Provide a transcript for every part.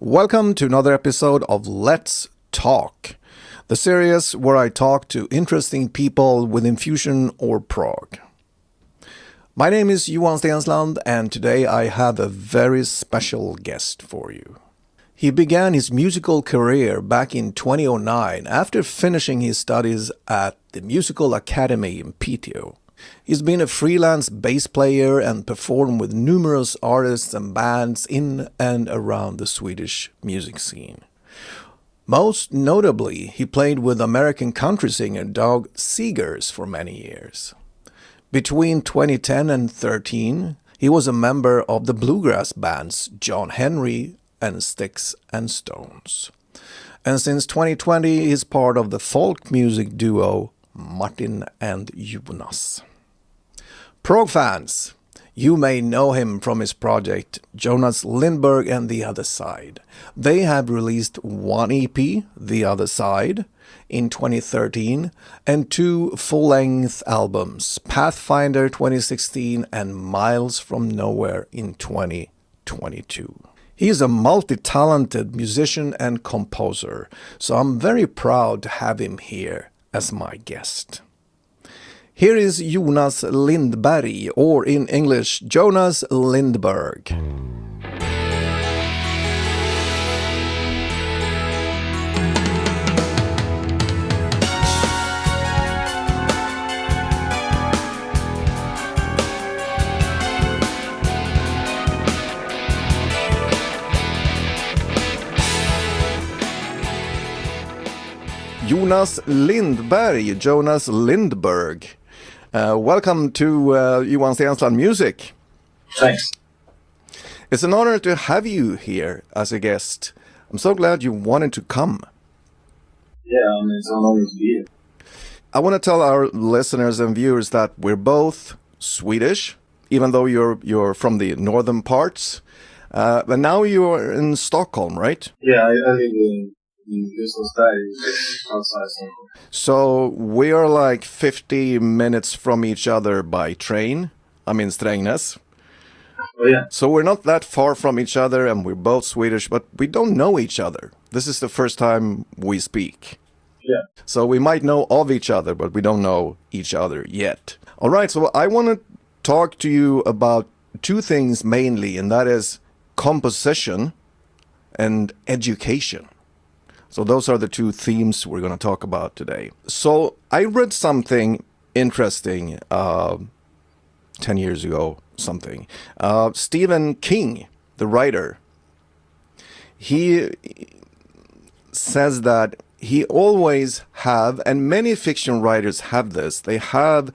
Welcome to another episode of Let's Talk, the series where I talk to interesting people within fusion or prog. My name is Jonas Lindberg, and today I have a very special guest for you. He began his musical career back in 2009 after finishing his studies at the Musical Academy in Piteå. He's been a freelance bass player and performed with numerous artists and bands in and around the Swedish music scene. Most notably, he played with American country singer Doug Seegers for many years. Between 2010 and 2013, he was a member of the bluegrass bands John Henry and Sticks and Stones. And since 2020, he's part of the folk music duo Martin and Jonas. Prog fans, you may know him from his project Jonas Lindberg and The Other Side. They have released one EP, The Other Side, in 2013 and two full-length albums, Pathfinder 2016 and Miles from Nowhere in 2022. He is a multi-talented musician and composer, so I'm very proud to have him here as my guest. Here is Jonas Lindberg, or in English, Jonas Lindberg. Jonas Lindberg, Jonas Lindberg. Welcome to Johan Stensland Music. Thanks. It's an honor to have you here as a guest. I'm so glad you wanted to come. Yeah, it's an honor to be here. I want to tell our listeners and viewers that we're both Swedish, even though you're from the northern parts. But now you're in Stockholm, right? Yeah, I live in Gustavsberg, outside Stockholm. So we are like 50 minutes from each other by train. I'm in Strängnäs. Oh yeah. So we're not that far from each other, and we're both Swedish, but we don't know each other. This is the first time we speak. Yeah. So we might know of each other, but we don't know each other yet. All right, so I want to talk to you about two things mainly, and that is composition and education. So those are the two themes we're going to talk about today. So I read something interesting 10 years ago, something. Stephen King, the writer, he says that he always have, and many fiction writers have this, they have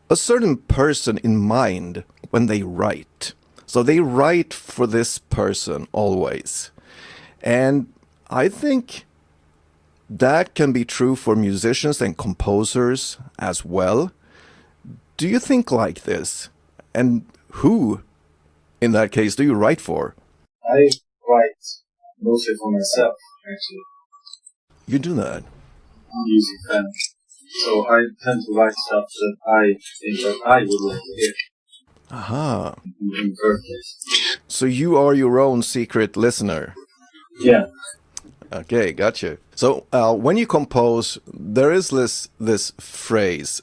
a certain person in mind when they write. So they write for this person always. And I think that can be true for musicians and composers as well. Do you think like this? And who, in that case, do you write for? I write mostly for myself, actually. You do that? I'm a music fan. So I tend to write stuff that I think that I would like to hear. Aha. In the first place. So you are your own secret listener? Yeah. Okay, gotcha. So when you compose, there is this phrase,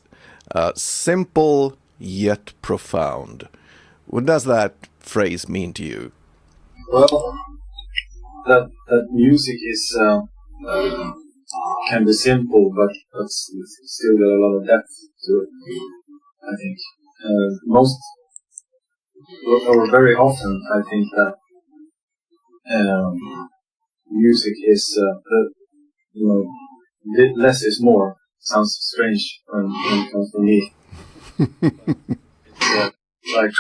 simple yet profound. What does that phrase mean to you? Well, that music is can be simple, but still got a lot of depth to it. I think most or very often, I think that music is less is more. Sounds strange when it comes to me. It's like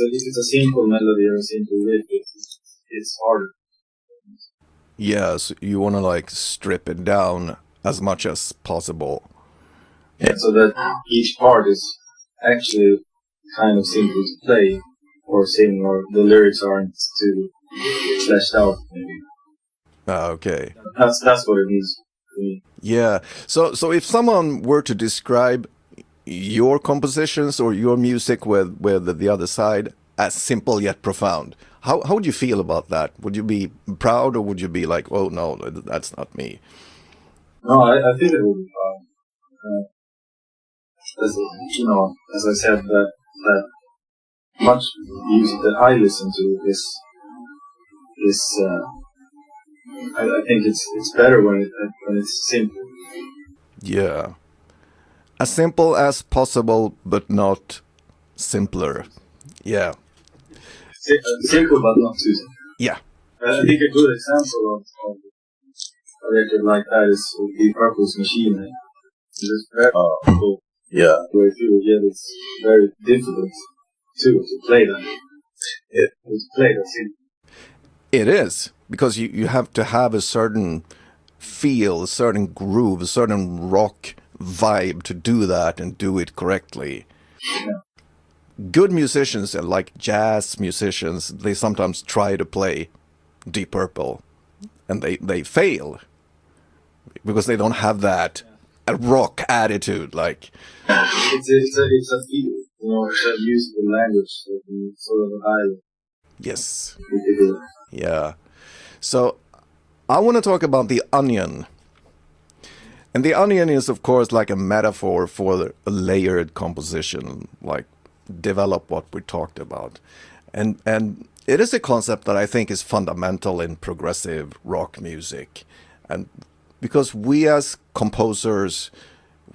if it's a simple melody or a simple riff, it's harder. Yes, you want to like strip it down as much as possible. Yeah, so that each part is actually kind of simple to play or sing, or the lyrics aren't too fleshed out, maybe. Okay. That's what it means to me. Yeah. So if someone were to describe your compositions or your music with The Other Side as simple yet profound, How would you feel about that? Would you be proud, or would you be like, oh no, that's not me? No, I feel it will be fun. As as I said, that much music that I listen to is I think it's better when it's simple. Yeah, as simple as possible, but not simpler. Yeah, Simple but not too simple. yeah, I think a good example of a record like that would be Purple's Machine. It's very cool. Yeah. Way through, yet it's very difficult to play that. To play that scene. it is, because you have to have a certain feel, a certain groove, a certain rock vibe to do that and do it correctly. Yeah. Good musicians, like jazz musicians, they sometimes try to play Deep Purple, and they fail because they don't have that a rock attitude. Like It's a feel, it's a musical language, sort of a dialect. yes, yeah. So I want to talk about The Onion. And The Onion is, of course, like a metaphor for a layered composition, like develop what we talked about. And it is a concept that I think is fundamental in progressive rock music. And because we as composers,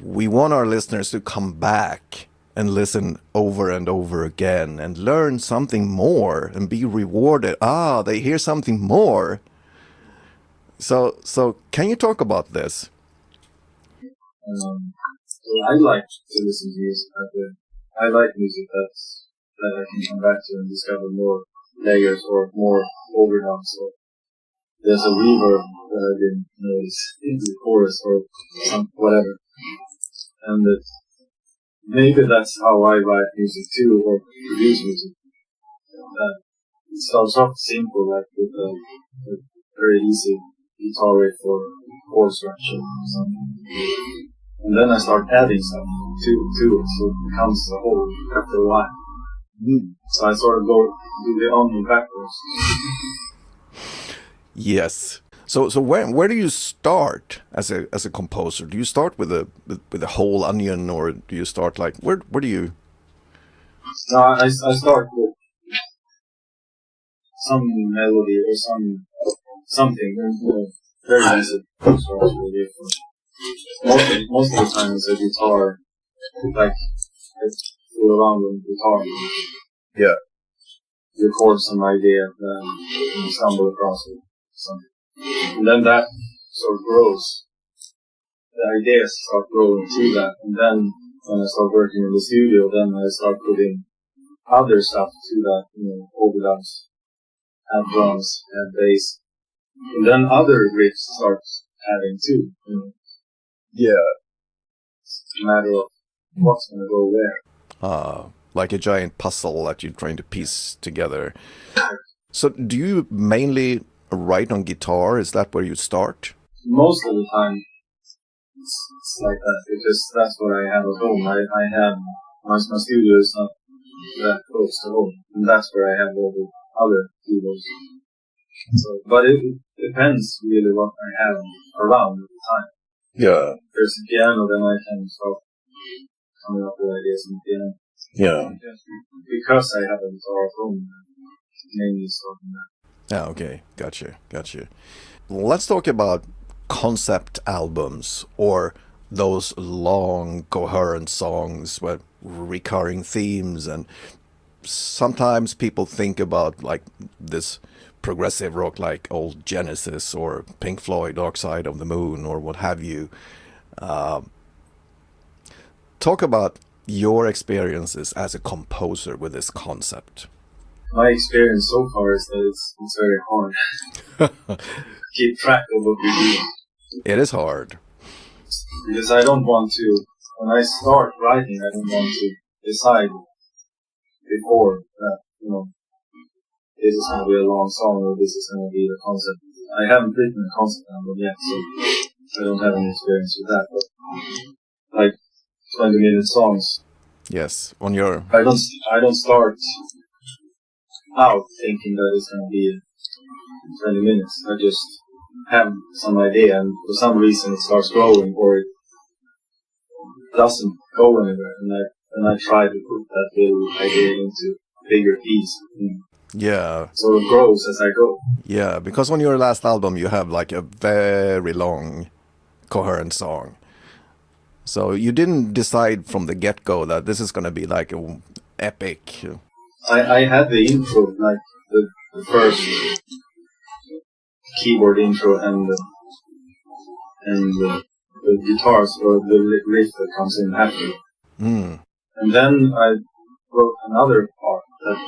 we want our listeners to come back and listen over and over again and learn something more and be rewarded. Ah, they hear something more. So can you talk about this? So I like to listen to music like that. I like music that I can come back to and discover more layers or more overdubs. So there's a reverb that I didn't notice in the chorus or whatever. And maybe that's how I write music too, or produce music. It starts off simple, like with a very easy guitar riff or chord structure or something. And then I start adding stuff to it, so it becomes a whole after a while. So I sort of do the onion backwards. Yes. So where do you start as a composer? Do you start with a whole onion, or do you start like where do you? No, I start with some melody or something very basic structural riff. Most of the time it's a guitar, like fool around with the guitar. Yeah. You record some idea and you stumble across it. Something. And then that sort of grows. The ideas start growing through that. And then when I start working in the studio, then I start putting other stuff to that, overdubs, add drums, add bass. And then other riffs start adding too. Yeah. It's a matter of what's going to go where. Like a giant puzzle that you're trying to piece together. So do you mainly write on guitar? Is that where you start? Most of the time, it's like that, because that's what I have at home. I have, my studio is not that close to home, and that's where I have all the other keyboards. So, but it depends really what I have around at the time. Yeah. If there's a piano, then I can start coming up with ideas on the piano. Yeah. Because I have a guitar at home, mainly starting that. Yeah, okay. Gotcha. Let's talk about concept albums, or those long, coherent songs with recurring themes. And sometimes people think about like this progressive rock like old Genesis or Pink Floyd, Dark Side of the Moon, or what have you. Talk about your experiences as a composer with this concept. My experience so far is that it's very hard. Keep track of what we do. It is hard. Because I don't want to, when I start writing, I don't want to decide before that, this is going to be a long song or this is going to be the concept. I haven't written a concept album yet, so I don't have any experience with that. But like 20-minute songs. Yes, on your. I don't start. out thinking that it's going to be 20 minutes. I just have some idea, and for some reason it starts growing, or it doesn't go anywhere, and I try to put that little idea into a bigger piece. Yeah. So it grows as I go. Yeah, because on your last album you have like a very long, coherent song. So you didn't decide from the get-go that this is going to be like an epic. I had the intro, like the first keyboard intro, and the guitars or the riff that comes in after. Mm. And then I wrote another part that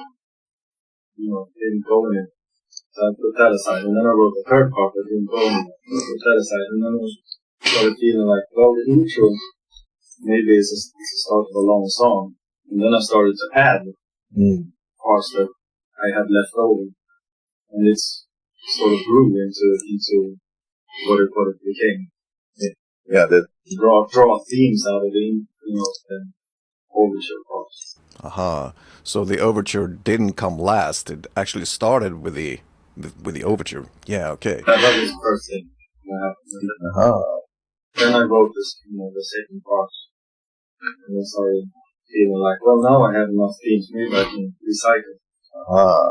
didn't go in it. So I put that aside, and then I wrote the third part that didn't go in it. So I put that aside, and then I started feeling like, well, the intro maybe it's the start of a long song, and then I started to add parts that I had left over, and it's sort of grew into what it became. Yeah, that Draw themes out of the overture parts. Aha. So the overture didn't come last. It actually started with the overture. Yeah, okay. That was the first thing that happened. Then I wrote this, the second part, and I started feeling like, well, now I have enough themes, maybe I can recycle.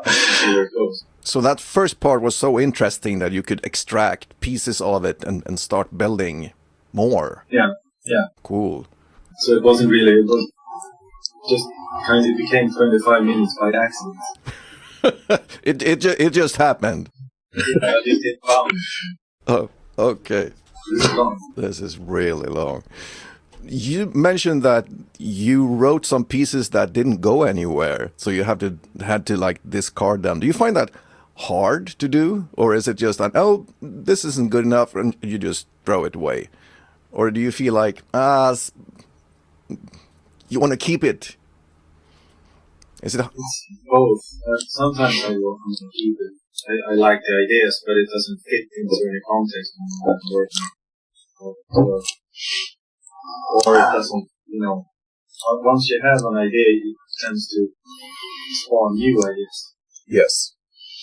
See where it goes. So that first part was so interesting that you could extract pieces of it and start building more. Yeah. Cool. So it wasn't really, it was just kind of became 25 minutes by accident. It just happened. I just hit bound. Oh, okay. This is long. This is really long. You mentioned that you wrote some pieces that didn't go anywhere, so you had to like discard them. Do you find that hard to do, or is it just that, oh, this isn't good enough, and you just throw it away? Or do you feel like you want to keep it? Is it? It's both. Sometimes I want to keep it. I like the ideas, but it doesn't fit into any context when I'm working. Or it doesn't, once you have an idea, it tends to spawn new ideas. yes.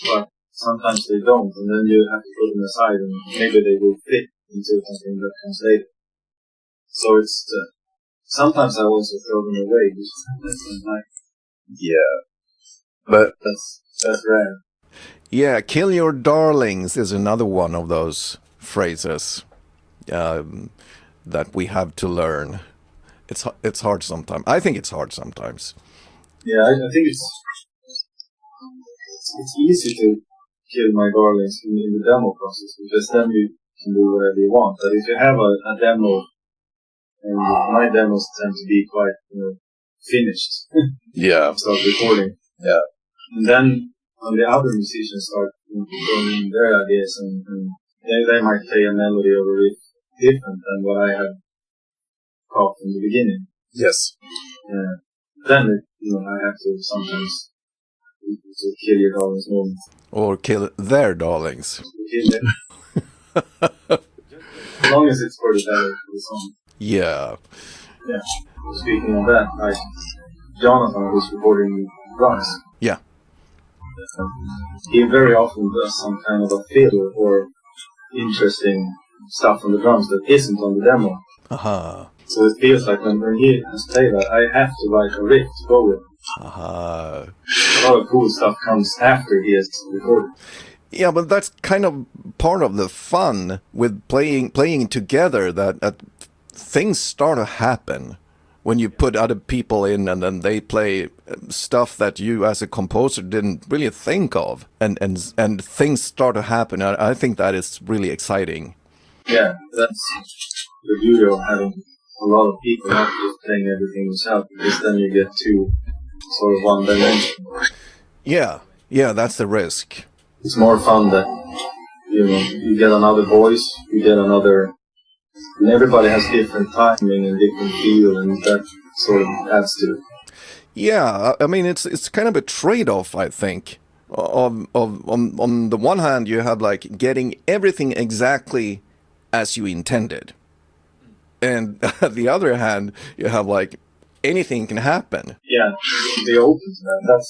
But sometimes they don't, and then you have to put them aside, and maybe they will fit into something that comes later. So it's, sometimes I also throw them away, which is nice. Yeah. But That's rare. Yeah, kill your darlings is another one of those phrases that we have to learn. It's hard sometimes. I think it's hard sometimes. Yeah, I think it's easy to kill my darlings in the demo process, because then you can do whatever you want. But if you have a demo, and my demos tend to be quite finished, yeah. start recording. Yeah. And then when the other musicians start throwing in their ideas, and they might play a melody or a riff different than what I had caught from the beginning. Yes. Then I have to sometimes to kill your darlings moment. Or kill their darlings. Kill them. As long as it's for the better for the song. Yeah. Yeah. Speaking of that, like Jonathan, who's recording drums. Yeah. He very often does some kind of a fill or interesting stuff on the drums that isn't on the demo. Aha. So it feels like when he has played that, I have to write a riff to go with. Aha. A lot of cool stuff comes after he has recorded. Yeah, but that's kind of part of the fun with playing together, that things start to happen when you put other people in, and then they play stuff that you as a composer didn't really think of, and things start to happen. I think that is really exciting. Yeah, that's the beauty of having a lot of people, not just playing everything yourself, because then you get to sort of one dimension. Yeah, that's the risk. It's more fun that you get another voice, you get another, and everybody has different timing and different feel, and that sort of adds to it. Yeah, I mean it's kind of a trade-off, I think. On the one hand, you have like getting everything exactly as you intended, and on the other hand, you have like anything can happen. Yeah, be open to that.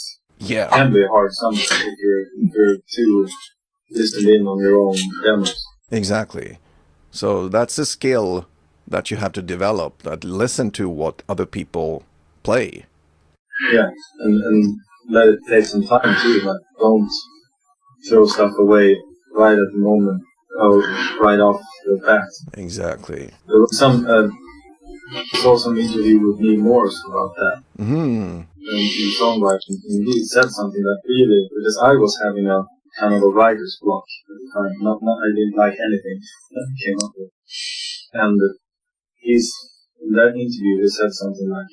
Yeah, can be hard sometimes if you're too listened in on your own demos. exactly. So that's a skill that you have to develop, that listen to what other people play. Yeah, and let it take some time too. Like, don't throw stuff away right at the moment, right off the bat. Exactly. There was saw some interview with Neil Morse about that. In songwriting, and he said something that really, because I was having a kind of a writer's block at the time. Not I didn't like anything that he came up with. And in that interview, he said something like,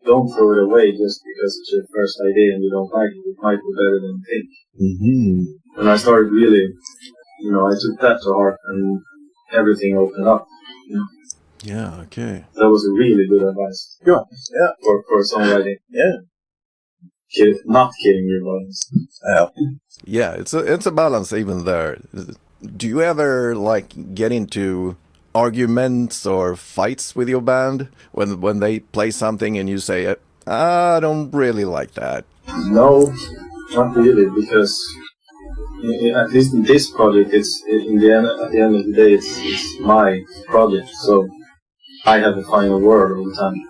don't throw it away just because it's your first idea and you don't like it. It might be better than you think. Mm-hmm. And I started really, I took that to heart and everything opened up. Yeah, okay. That was a really good advice. Sure. Yeah. For songwriting. Yeah. Not killing your buttons. Yeah, it's a balance even there. Do you ever get into arguments or fights with your band when they play something and you say, I don't really like that? No, not really, because at least in this project, at the end of the day, it's my project, so I have the final word all the time.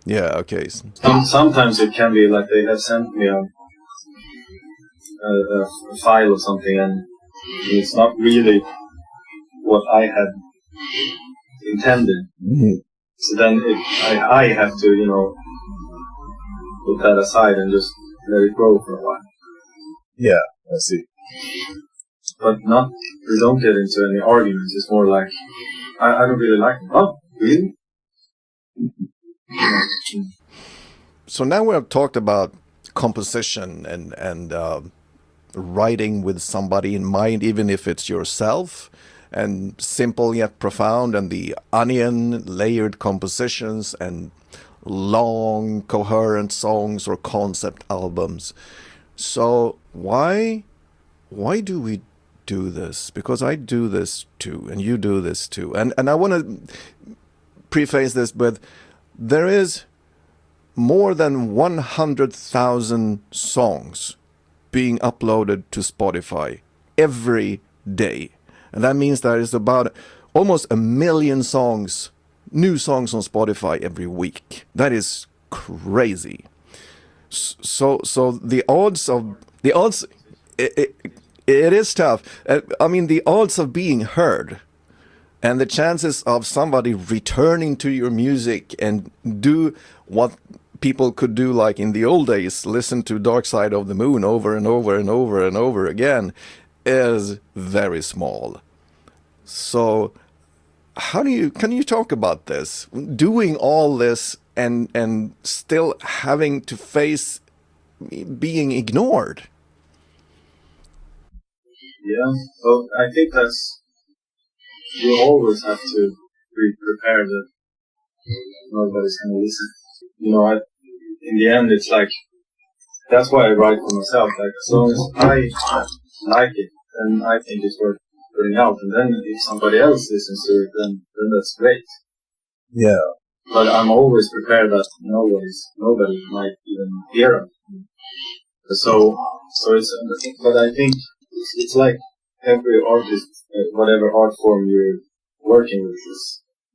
Yeah, okay. Sometimes it can be like they have sent me a file or something, and it's not really what I had intended. Mm-hmm. So then I have to, put that aside and just let it grow for a while. Yeah, I see. But we don't get into any arguments. It's more like, I don't really like it. Oh, really? So now we have talked about composition and writing with somebody in mind, even if it's yourself, and simple yet profound, and the onion layered compositions and long coherent songs or concept albums. So why do we do this? Because I do this too, and you do this too. And I want to preface this with, there is more than 100,000 songs being uploaded to Spotify every day. And that means there is about almost 1 million songs, new songs on Spotify every week. That is crazy. So the odds, it is tough. I mean, the odds of being heard and the chances of somebody returning to your music and do what people could do like in the old days, listen to Dark Side of the Moon over and over and over and over again, is very small. So can you talk about this? Doing all this and still having to face being ignored. Yeah, well, I think you always have to be prepared that nobody's going to listen. In the end, it's like, that's why I write for myself. Like, as long as I like it, then I think it's worth putting out. And then if somebody else listens to it, then that's great. Yeah. But I'm always prepared that nobody might even hear it. So but I think it's like every artist, whatever art form you're working with,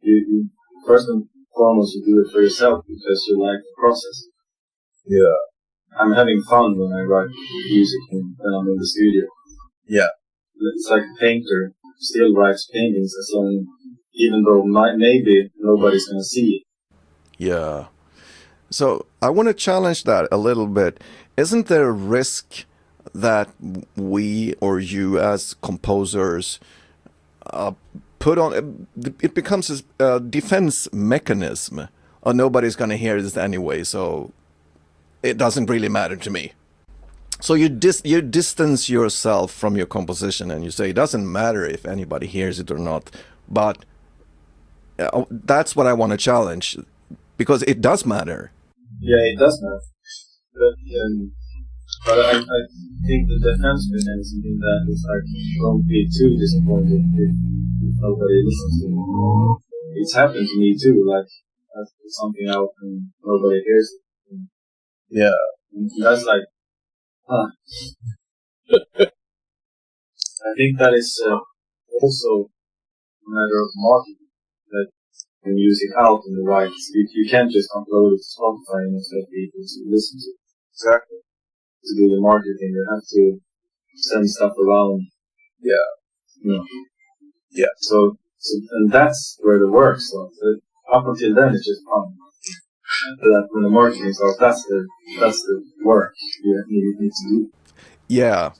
you first and foremost you do it for yourself because you like the process. Yeah. I'm having fun when I write music and when I'm in the studio. Yeah. It's like a painter still writes paintings even though maybe nobody's going to see it. Yeah. So I want to challenge that a little bit. Isn't there a risk that we or you as composers put on, it becomes a defense mechanism? Oh, nobody's going to hear this anyway, so it doesn't really matter to me. So you distance yourself from your composition and you say it doesn't matter if anybody hears it or not. But that's what I want to challenge, because it does matter. Yeah, it does matter. But I think the defense mechanism in that is like, don't be too disappointed if nobody listens to it. It's happened to me too, like I put something out and nobody hears it. Yeah. And that's like Uh, I think that is also a matter of marketing. That the music out in the rights, you can't just upload it to Spotify and expect people to listen to it. Exactly. To do the marketing, you have to send stuff around. Yeah. You know. Yeah. So and that's where the work starts. Up until then, it's just fun. After that, when the marketing starts, that's the work you need to do. Yeah.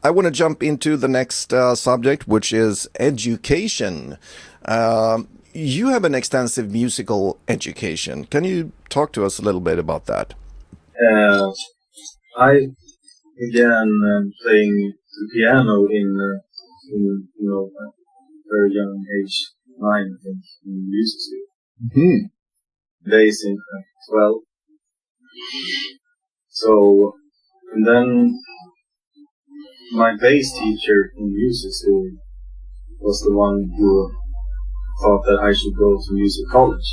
I want to jump into the next subject, which is education. You have an extensive musical education. Can you talk to us a little bit about that? I began playing the piano in a very young age, 9, I think, in music school. Mm-hmm. Bass in 12. So, and then my bass teacher in music school was the one who thought that I should go to music college.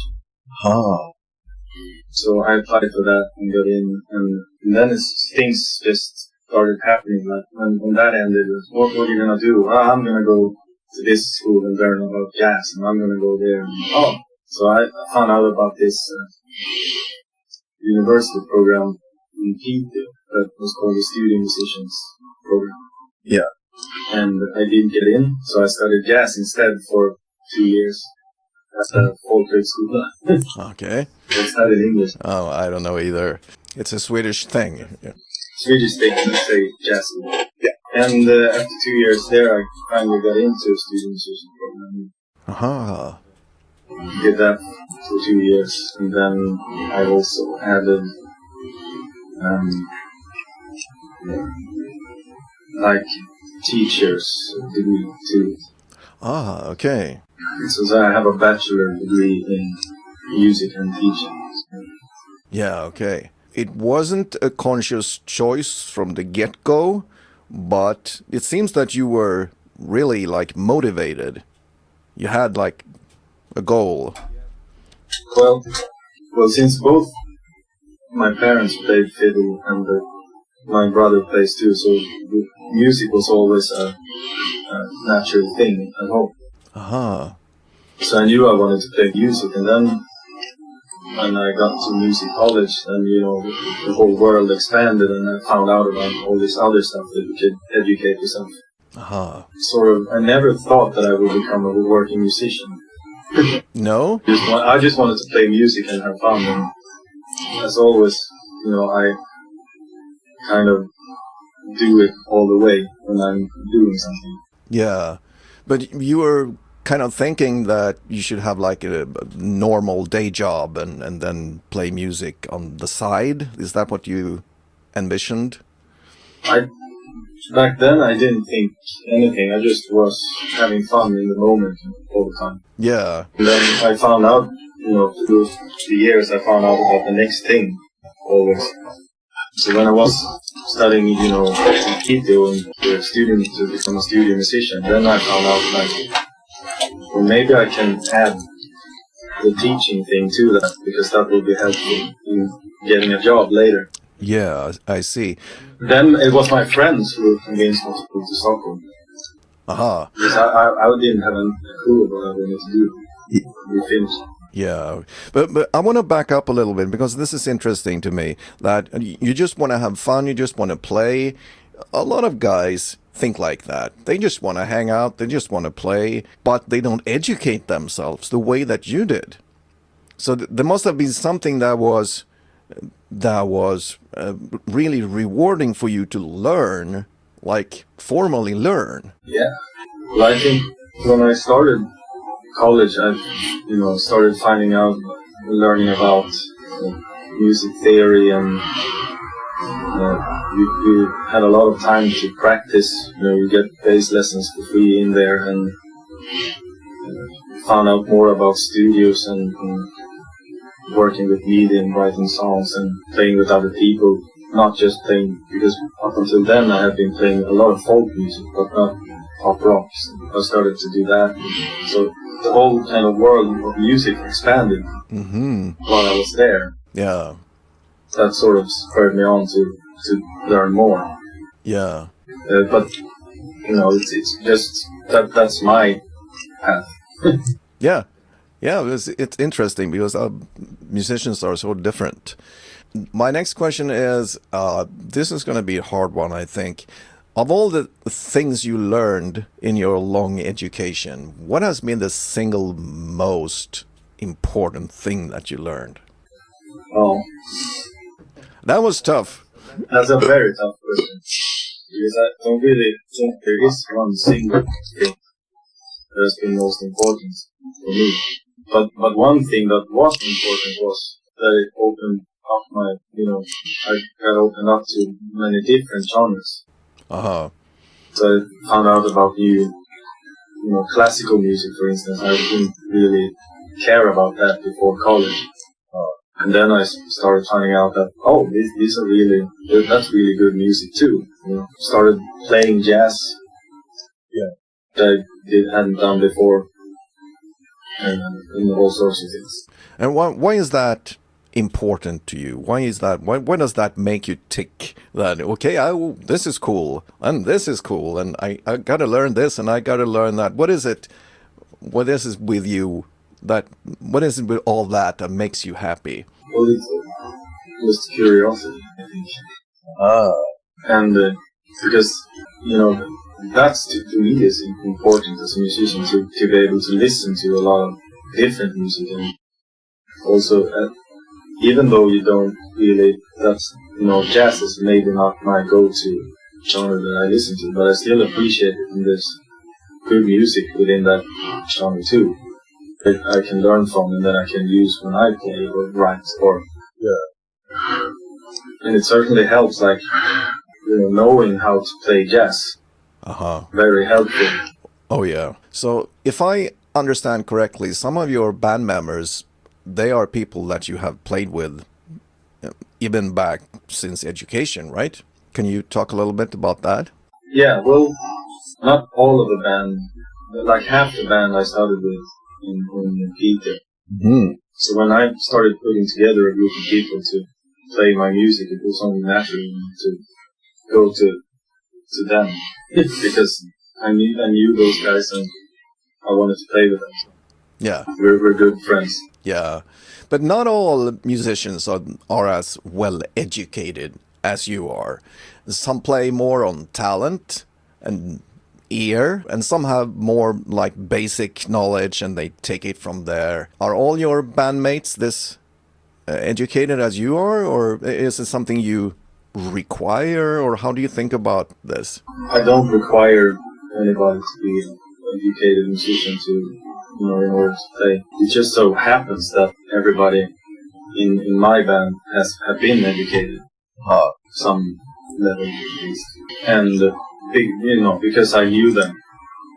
Huh. So I applied for that and got in, and then things just started happening. Like when that ended, what are you gonna do? Oh, I'm gonna go to this school and learn about jazz, and I'm gonna go there. So I found out about this university program in Piteå that was called the Studio Musicians Program. Yeah. And I didn't get in, so I studied jazz instead for 2 years at a folkhögskola. Okay. I studied English. Oh, I don't know either. It's a Swedish thing. Yeah. Swedish thing, let's say jazz. Yeah. And after 2 years there, I finally got into a Studio Musicians Program. Aha. Did that for 2 years, and then I also added like teacher's degree too. Ah, okay. So I have a bachelor degree in music and teaching. Yeah, okay. It wasn't a conscious choice from the get-go, but it seems that you were really like motivated. You had like a goal. Well, since both my parents played fiddle and my brother plays too, so the music was always a natural thing at home. Aha. So I knew I wanted to play music, and then when I got to music college, then the whole world expanded, and I found out about all this other stuff that you could educate yourself. Aha. Sort of, I never thought that I would become a working musician. No? I just wanted to play music and have fun, and as always, I kind of do it all the way when I'm doing something. Yeah. But you were kind of thinking that you should have like a normal day job and then play music on the side. Is that what you envisioned? Back then I didn't think anything. I just was having fun in the moment all the time. Yeah. And then I found out, through the years, I found out about the next thing always. So when I was studying, in Piteå and to become a studio musician, then I found out well, maybe I can add the teaching thing to that, because that will be helpful in getting a job later. Yeah, I see. Then it was my friends who convinced me to go to Stockholm. Aha. Because I didn't have a clue what I wanted to do. We finished. Yeah, but I want to back up a little bit, because this is interesting to me, that you just want to have fun, you just want to play. A lot of guys think like that. They just want to hang out, they just want to play, but they don't educate themselves the way that you did. So there must have been something that was really rewarding for you to learn, like formally learn. Yeah. Well, I think when I started college, I started learning about music theory, and we had a lot of time to practice. We get bass lessons for free in there, and found out more about studios and working with media and writing songs and playing with other people, not just playing, because up until then I had been playing a lot of folk music, but not pop rock. I started to do that. So the whole kind of world of music expanded while I was there. Yeah. That sort of spurred me on to to learn more. Yeah. But it's just that's my path. Yeah. Yeah, it's interesting because musicians are so different. My next question is, this is going to be a hard one, I think. Of all the things you learned in your long education, what has been the single most important thing that you learned? Oh, That was tough. that's a very tough question because I don't really think there is one single thing that has been most important for me. But one thing that was important was that it opened up I got opened up to many different genres. Uh-huh. So I found out about classical music, for instance. I didn't really care about that before college. And then I started finding out that, these are that's really good music too. Started playing jazz. Yeah. That I hadn't done before. And all sorts of things. And why is that important to you? Why is that? Why does that make you tick? That okay, this is cool, and this is cool, and I got to learn this, and I got to learn that. What is it? What is it with you? What is it with all that makes you happy? Well, it's just curiosity, I think. And because that's to me is important as a musician to be able to listen to a lot of different music, and also even though you don't really, jazz is maybe not my go-to genre that I listen to, but I still appreciate it, and there's good music within that genre too that I can learn from and that I can use when I play or write and it certainly helps, knowing how to play jazz. Very helpful. Oh yeah. So if I understand correctly, some of your band members, they are people that you have played with even back since education, right? Can you talk a little bit about that? Yeah, well, not all of the band, but like half the band I started with in Peter. Mm-hmm. So when I started putting together a group of people to play my music, it was only natural to go to them because I knew those guys and I wanted to play with them. Yeah. We're good friends. Yeah. But not all musicians are as well educated as you are. Some play more on talent and ear, and some have more like basic knowledge and they take it from there. Are all your bandmates this educated as you are, or is it something you require, or how do you think about this? I don't require anybody to be an educated musician in order to play. It just so happens that everybody in my band have been educated, some level at least, and because I knew them.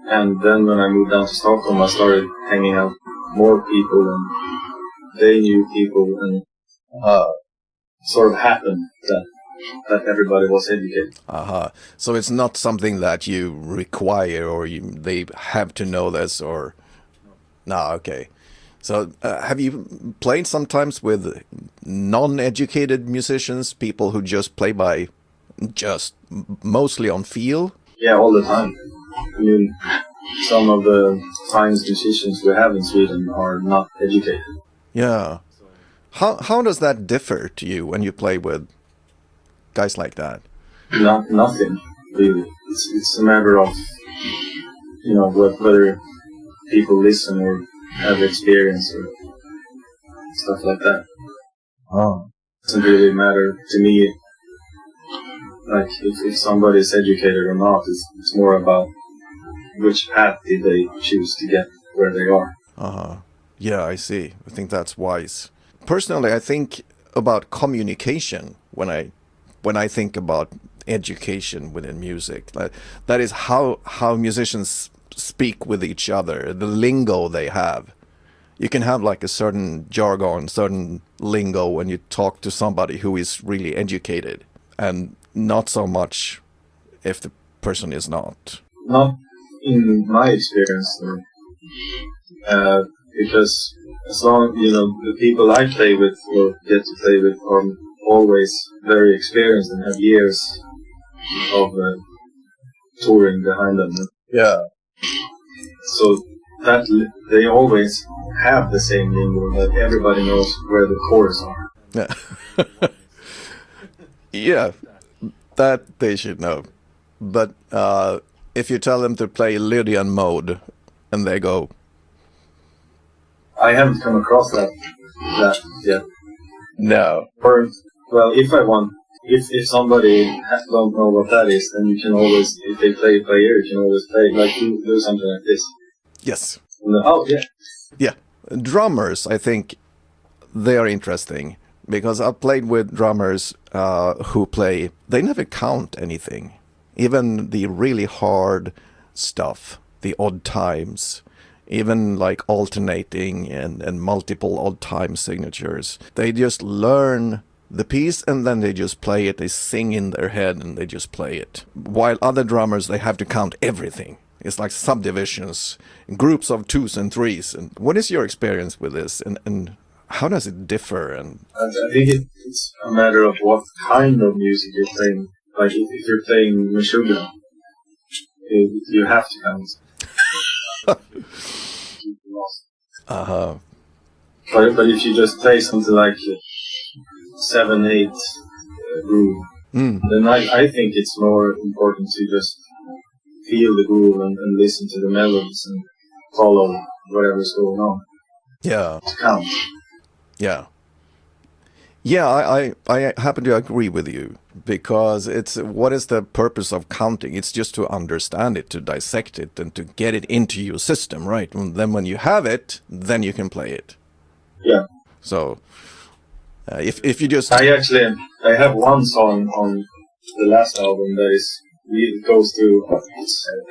And then when I moved down to Stockholm, I started hanging out more people, and they knew people, and sort of happened that everybody was educated. So it's not something that you require, or they have to know this, or no? Okay. So have you played sometimes with non-educated musicians, people who just play by just mostly on feel? Yeah, all the time. I mean, some of the finest musicians we have in Sweden are not educated. Yeah. How does that differ to you when you play with guys like that? Nothing really. It's a matter of whether people listen or have experience or stuff like that. Oh. It doesn't really matter to me. Like if somebody is educated or not, it's more about which path did they choose to get where they are. Yeah, I see. I think that's wise. Personally, I think about communication when I think about education within music. That is how musicians speak with each other, the lingo they have. You can have like a certain jargon, certain lingo when you talk to somebody who is really educated, and not so much if the person is not. Not in my experience, because as long the people I play with or get to play with are always very experienced and have years of touring behind them. Yeah. So that they always have the same lingo that everybody knows where the chords are. Yeah. Yeah, that they should know. But if you tell them to play Lydian mode, and they go, I haven't come across that yet. No. Or, well, if somebody don't know what that is, then you can always, if they play by ear, you can always play, like, do something like this. yes. And then, oh, yeah. Yeah. Drummers, I think, they are interesting. Because I've played with drummers who play, they never count anything. Even the really hard stuff, the odd times, even like alternating and multiple odd time signatures. They just learn the piece and then they just play it. They sing in their head and they just play it. While other drummers, they have to count everything. It's like subdivisions, groups of twos and threes. And what is your experience with this? And how does it differ? And I think it's a matter of what kind of music you're playing. Like, if you're playing Meshuggah, you have to count. uh-huh. But if you just play something like 7/8 groove, then I think it's more important to just feel the groove and listen to the melodies and follow whatever's going on. Yeah. To count. Yeah. Yeah, I happen to agree with you, because what is the purpose of counting? It's just to understand it, to dissect it, and to get it into your system, right? And then when you have it, then you can play it. Yeah. So, if you just... I have one song on the last album that it goes through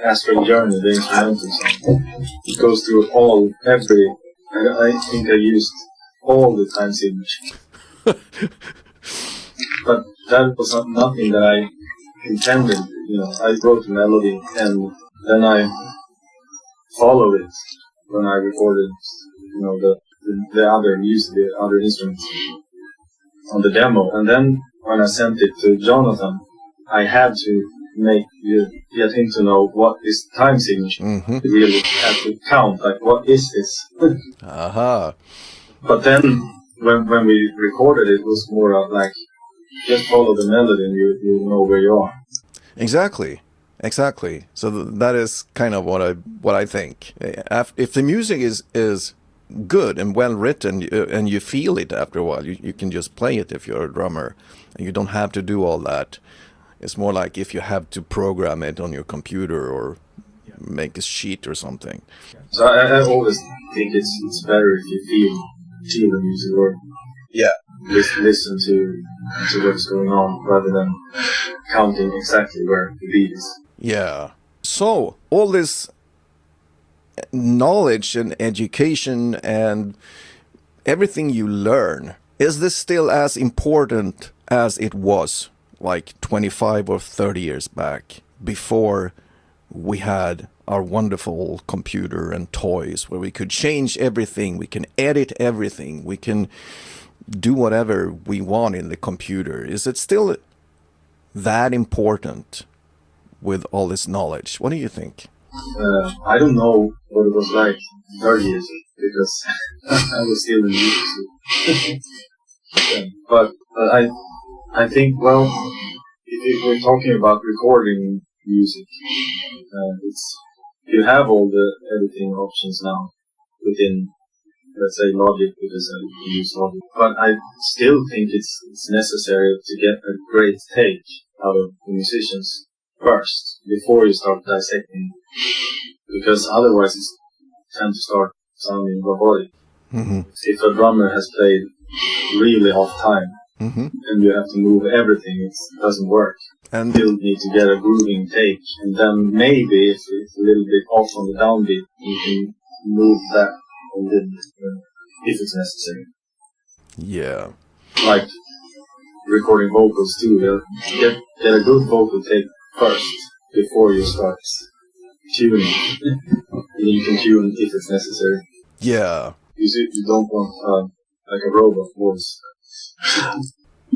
Astral Journey, the instrumental song. It goes through I think I used all the time signature. But that was nothing that I intended. I wrote the melody and then I followed it when I recorded, the other music, the other instruments on the demo. And then when I sent it to Jonathan, I had to get him to know what is time signature. Mm-hmm. He really had to count, like, what is this? Aha. But then, when we recorded it, was more of like, just follow the melody and you know where you are. Exactly. So that is kind of what I think. If the music is good and well written, and you feel it after a while, you can just play it if you're a drummer, and you don't have to do all that. It's more like if you have to program it on your computer or make a sheet or something. So I always think it's better if you feel the music, or listen to what's going on, rather than counting exactly where the beat is. Yeah. So all this knowledge and education and everything you learn, is this still as important as it was like 25 or 30 years back, before we had our wonderful computer and toys where we could change everything, we can edit everything, we can do whatever we want in the computer? Is it still that important with all this knowledge? What do you think? I don't know what it was like 30 years ago, because I was still in music. But I think, well, if we're talking about recording music, you have all the editing options now within, let's say, Logic, because I use Logic. But I still think it's necessary to get a great take out of the musicians first, before you start dissecting, because otherwise it's tend to start sounding robotic. Mm-hmm. If a drummer has played really off time, Mm-hmm. and you have to move everything, it doesn't work. And You still need to get a grooving take, and then maybe if it's a little bit off on the downbeat, you can move that a little bit, if it's necessary. yeah, Like recording vocals too, get a good vocal take first before you start tuning. And you can tune if it's necessary. yeah, You don't want like a robot voice.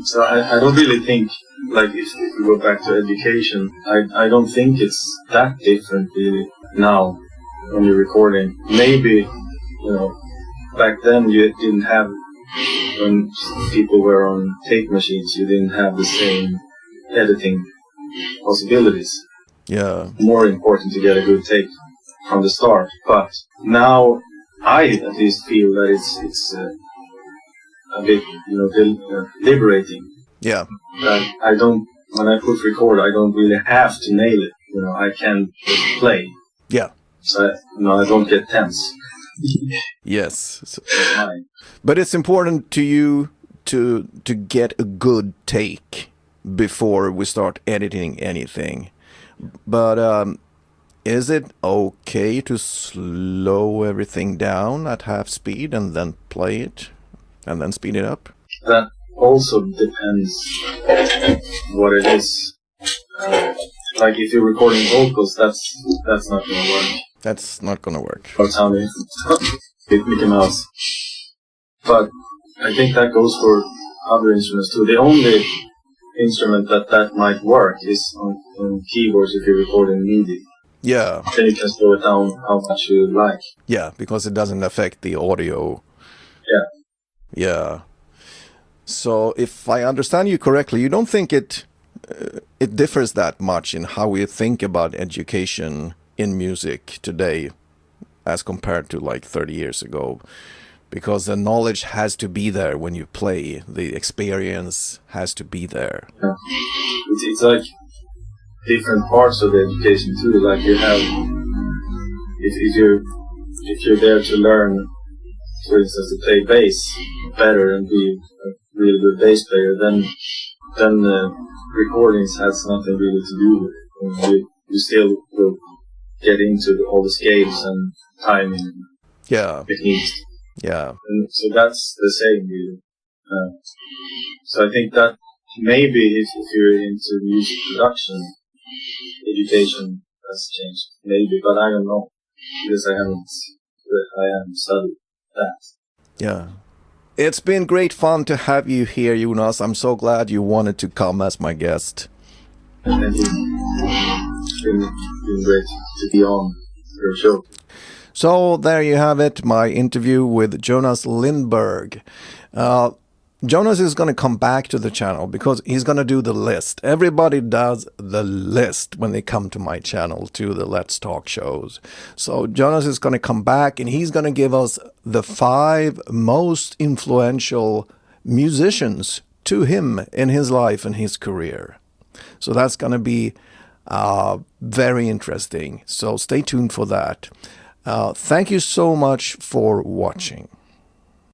So I don't really think, like, if we go back to education, I don't think it's that different really now when you're recording. Maybe, back then you didn't have, when people were on tape machines, you didn't have the same editing possibilities. Yeah. More important to get a good take from the start. But now I at least feel that it's a bit, liberating. Yeah. That I don't, when I push record, I don't really have to nail it. I can just play. Yeah. So, I don't get tense. Yes. So, but it's important to you to get a good take before we start editing anything. But is it okay to slow everything down at half speed and then play it and then speed it up? That also depends what it is. Like if you're recording vocals, that's not going to work. That's not going to work. Or sounding Mickey Mouse. But I think that goes for other instruments too. The only instrument that might work is on keyboards if you're recording MIDI. Yeah. Then you can slow it down how much you like. Yeah, because it doesn't affect the audio. Yeah. Yeah. So if I understand you correctly, you don't think it differs that much in how we think about education in music today as compared to like 30 years ago, because the knowledge has to be there when you play. The experience has to be there. Yeah. It's like different parts of the education too. Like you have, if you're there to learn, for instance, to play bass better and be a really good bass player, then recordings has nothing really to do with it. You still will get into all the scales and timing, techniques. Yeah. And so that's the same, really. So I think that maybe if you're into music production, education has changed, maybe, but I don't know because I haven't studied that. Yeah. It's been great fun to have you here, Jonas. I'm so glad you wanted to come as my guest. Thank you. It's been great to be on your show. So there you have it, my interview with Jonas Lindberg. Jonas is going to come back to the channel because he's going to do the list. Everybody does the list when they come to my channel, to the Let's Talk shows. So Jonas is going to come back and he's going to give us the 5 most influential musicians to him in his life and his career. So that's going to be very interesting. So stay tuned for that. Thank you so much for watching.